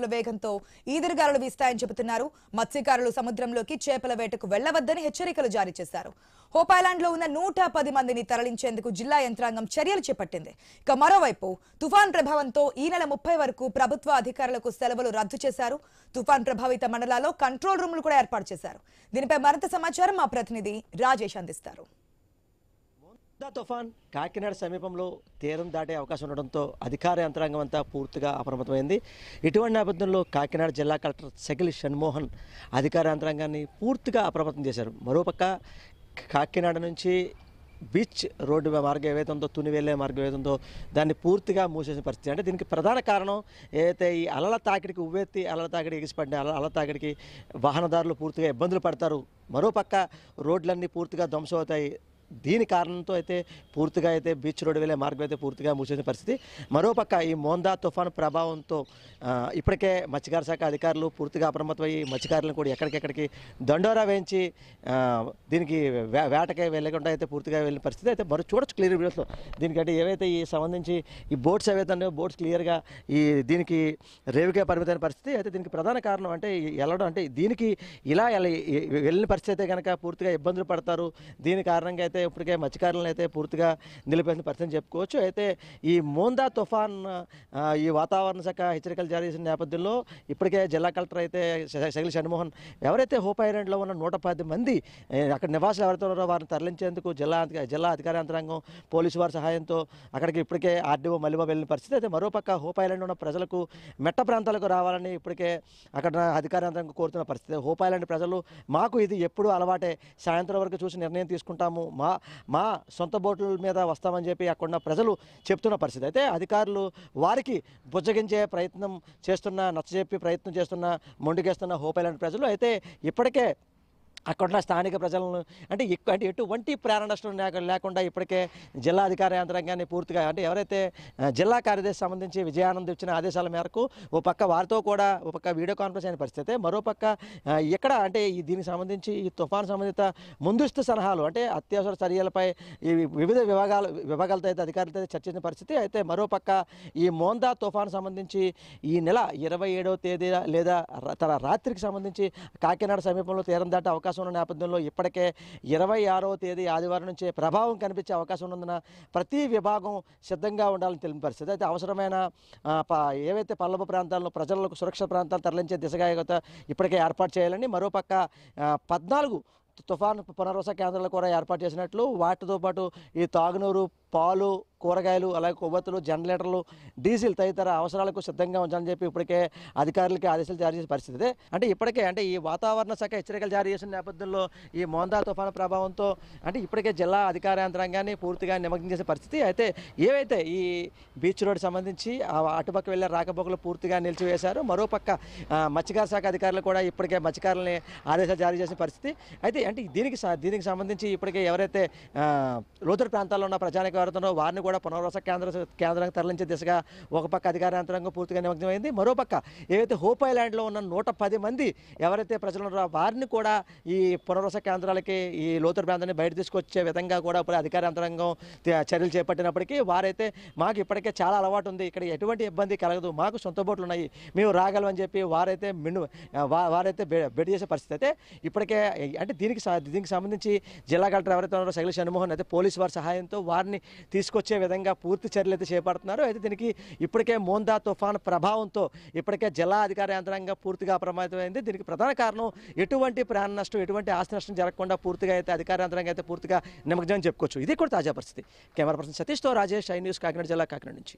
కిలోమీటర్ల వేగంతో ఈదురుగాలులు వీస్తాయని చెబుతున్నారు. మత్స్యకారులు సముద్రంలోకి చేపల వేటకు వెళ్లవద్దని హెచ్చరికలు జారీ చేశారు. హోప్ ఐలాండ్ లో ఉన్న 110 మందిని తరలించేందుకు జిల్లా యంత్రాంగం చర్యలు చేపట్టింది. ఇక మరోవైపు తుఫాన్ ప్రభావంతో ఈ నెల 30 వరకు ప్రభుత్వ అధికారులకు సెలవులు రద్దు చేశారు. తుఫాన్ ప్రభావిత మండలాల్లో కంట్రోల్ రూమ్లు కూడా ఏర్పాటు చేశారు. దీనిపై మరింత సమాచారం మా ప్రతినిధి రాజేష్ అందిస్తారు. తుఫాన్ కాకినాడ సమీపంలో తీరం దాటే అవకాశం ఉండడంతో అధికార యంత్రాంగం అంతా పూర్తిగా అప్రమత్తమైంది. ఇటువంటి నేపథ్యంలో కాకినాడ జిల్లా కలెక్టర్ సగిలి షణ్మోహన్ అధికార యంత్రాంగాన్ని పూర్తిగా అప్రమత్తం చేశారు. మరోపక్క కాకినాడ నుంచి బీచ్ రోడ్డు మార్గం ఏవైతే ఉందో, తుని వెళ్ళే మార్గం ఏదైతే ఉందో దాన్ని పూర్తిగా మూసేసిన పరిస్థితి. అంటే దీనికి ప్రధాన కారణం ఏదైతే ఈ అలల తాకిడికి ఉవ్వెత్తి అలల తాకిడి ఎగిసిపడిన అలల తాకిడికి వాహనదారులు పూర్తిగా ఇబ్బందులు పడతారు. మరోపక్క రోడ్లన్నీ పూర్తిగా ధ్వంసం అవుతాయి. దీని కారణంతో అయితే పూర్తిగా అయితే బీచ్ రోడ్డు వెళ్ళే మార్గం అయితే పూర్తిగా మూసేసిన పరిస్థితి. మరోపక్క ఈ మోందా తుఫాను ప్రభావంతో ఇప్పటికే మత్స్యకార శాఖ అధికారులు పూర్తిగా అప్రమత్తమయ్యి మత్స్యకారులను కూడా ఎక్కడికెక్కడికి దండోరా వేయించి దీనికి వేటకే వెళ్ళకుండా అయితే పూర్తిగా వెళ్ళిన పరిస్థితి అయితే మరి చూడొచ్చు క్లియర్ వీడియోస్లో. దీనికంటే ఏవైతే ఈ సంబంధించి ఈ బోట్స్ ఏవైతే ఉన్నాయో బోట్స్ క్లియర్గా ఈ దీనికి రేవుకే పరిమితమైన పరిస్థితి అయితే. దీనికి ప్రధాన కారణం అంటే వెళ్ళడం అంటే దీనికి ఇలా వెళ్ళిన పరిస్థితి అయితే కనుక పూర్తిగా ఇబ్బందులు పడతారు. దీని కారణంగా అయితే ఇప్పటికే మత్స్యకారులను అయితే పూర్తిగా నిలిపేసిన పరిస్థితి చెప్పుకోవచ్చు. అయితే ఈ మోందా తుఫాన్ ఈ వాతావరణ శాఖ హెచ్చరికలు జారీ చేసిన నేపథ్యంలో ఇప్పటికే జిల్లా కలెక్టర్ అయితే సగిలి షణ్మోహన్ ఎవరైతే హోప్ ఐలాండ్లో ఉన్న 110 మంది అక్కడ నివాసులు ఎవరైతే ఉన్నారో వారిని తరలించేందుకు జిల్లా అధికార యంత్రాంగం పోలీసు వారి సహాయంతో అక్కడికి ఇప్పటికే ఆర్డీఓ మలిబా వెళ్ళిన పరిస్థితి. అయితే మరోపక్క హోప్ ఐలాండ్ ఉన్న ప్రజలకు మెట్ట ప్రాంతాలకు రావాలని ఇప్పటికే అక్కడ అధికార యంత్రాంగం కోరుతున్న పరిస్థితి. హోప్ ఐలాండ్ ప్రజలు మాకు ఇది ఎప్పుడు అలవాటే, సాయంత్రం వరకు చూసి నిర్ణయం తీసుకుంటాము, మా సొంత బోట్ల మీద వస్తామని చెప్పి అక్కడ ప్రజలు చెప్తున్న పరిస్థితి. అయితే అధికారులు వారికి బుజ్జగించే ప్రయత్నం చేస్తున్న, నచ్చజెప్పి ప్రయత్నం చేస్తున్న, మొండికేస్తున్న హోప్ ఐలాండ్ ప్రజలు అయితే ఇప్పటికే అక్కడ స్థానిక ప్రజలను అంటే ఎటువంటి ప్రాణ నష్టం లేకుండా ఇప్పటికే జిల్లా అధికార యంత్రాంగాన్ని పూర్తిగా అంటే ఎవరైతే జిల్లా కార్యదర్శి సంబంధించి విజయానంద్ ఇచ్చిన ఆదేశాల మేరకు ఓ పక్క వారితో కూడా ఓ పక్క వీడియో కాన్ఫరెన్స్ అయిన పరిస్థితి. మరోపక్క ఇక్కడ అంటే దీనికి సంబంధించి ఈ తుఫాను సంబంధిత ముందస్తు సలహాలు అంటే అత్యవసర చర్యలపై ఈ వివిధ విభాగాలతో అయితే అధికారులతో చర్చించిన పరిస్థితి. అయితే మరోపక్క ఈ మోందా తుఫాను సంబంధించి ఈ నెల 27వ తేదీ లేదా రాత్రికి సంబంధించి కాకినాడ సమీపంలో తీరం దాటే అవకాశం ఉన్న నేపథ్యంలో ఇప్పటికే 26వ తేదీ ఆదివారం నుంచే ప్రభావం కనిపించే అవకాశం ఉన్నందున ప్రతి విభాగం సిద్ధంగా ఉండాలని తెలిపిన పరిస్థితి. అయితే అవసరమైన ఏవైతే పల్లపు ప్రాంతాల్లో ప్రజలకు సురక్షిత ప్రాంతాలు తరలించే దిశగా ఇప్పటికే ఏర్పాటు చేయాలని, మరోపక్క 14 తుఫాను పునరావాస కేంద్రాలు కూడా ఏర్పాటు చేసినట్లు, వాటితో పాటు ఈ తాగునీరు, పాలు, కూరగాయలు, అలాగే కొవ్వొత్తులు, జనరేటర్లు, డీజిల్ తదితర అవసరాలకు సిద్ధంగా ఉంచాలని చెప్పి ఇప్పటికే అధికారులకి ఆదేశాలు జారీ చేసిన పరిస్థితి. అంటే ఇప్పటికే అంటే ఈ వాతావరణ శాఖ హెచ్చరికలు జారీ చేసిన నేపథ్యంలో ఈ మోందా తుఫాను ప్రభావంతో అంటే ఇప్పటికే జిల్లా అధికార యంత్రాంగాన్ని పూర్తిగా నిమగ్నం చేసే పరిస్థితి. అయితే ఏవైతే ఈ బీచ్ రోడ్ సంబంధించి అటుపక్క వెళ్ళే రాకపోకలు పూర్తిగా నిలిచివేశారు. మరోపక్క మత్స్యకార శాఖ అధికారులు కూడా ఇప్పటికే మత్స్యకారులని ఆదేశాలు జారీ చేసిన పరిస్థితి. అయితే అంటే దీనికి సంబంధించి ఇప్పటికే ఎవరైతే లోతట్టు ప్రాంతాల్లో ఉన్న ప్రజానికి ఎవరుతున్నారో వారిని కూడా పునరావాస కేంద్రానికి తరలించే దిశగా ఒక పక్క అధికార యంత్రాంగం పూర్తిగా నిమగ్నమైంది. మరోపక్క ఏవైతే హోప్ ఐలాండ్లో ఉన్న 110 మంది ఎవరైతే ప్రజలు ఉన్నారో వారిని కూడా ఈ పునరావాస కేంద్రాలకి ఈ లోతట్టు ప్రాంతాన్ని బయట తీసుకొచ్చే విధంగా కూడా ఇప్పుడు అధికార యంత్రాంగం చర్యలు చేపట్టినప్పటికీ వారైతే మాకు ఇప్పటికే చాలా అలవాటు ఉంది, ఇక్కడ ఎటువంటి ఇబ్బంది కలగదు, మాకు సొంత బోట్లు ఉన్నాయి, మేము రాగలమని చెప్పి వారైతే బెడ్ చేసే పరిస్థితి. అయితే ఇప్పటికే అంటే దీనికి సంబంధించి జిల్లా కలెక్టర్ ఎవరైతే ఉన్నారో సగిలి షణ్మోహన్ అయితే పోలీసు వారి సహాయంతో వారిని తీసుకొచ్చే విధంగా పూర్తి చర్యలు అయితే చేపడుతున్నారు. అయితే దీనికి ఇప్పటికే మోందా తుఫాను ప్రభావంతో ఇప్పటికే జిల్లా అధికార యంత్రాంగం పూర్తిగా అప్రమత్తమైంది. దీనికి ప్రధాన కారణం ఎటువంటి ప్రాణ నష్టం, ఎటువంటి ఆస్తి నష్టం జరగకుండా పూర్తిగా అయితే అధికార యంత్రాంగం అయితే పూర్తిగా నిమగ్నం చెప్పుకోవచ్చు. ఇది కూడా తాజా పరిస్థితి. కెమెరా పర్సన్ సతీష్తో రాజేష్, ఐ న్యూస్, కాకినాడ జిల్లా, కాకినాడ నుంచి.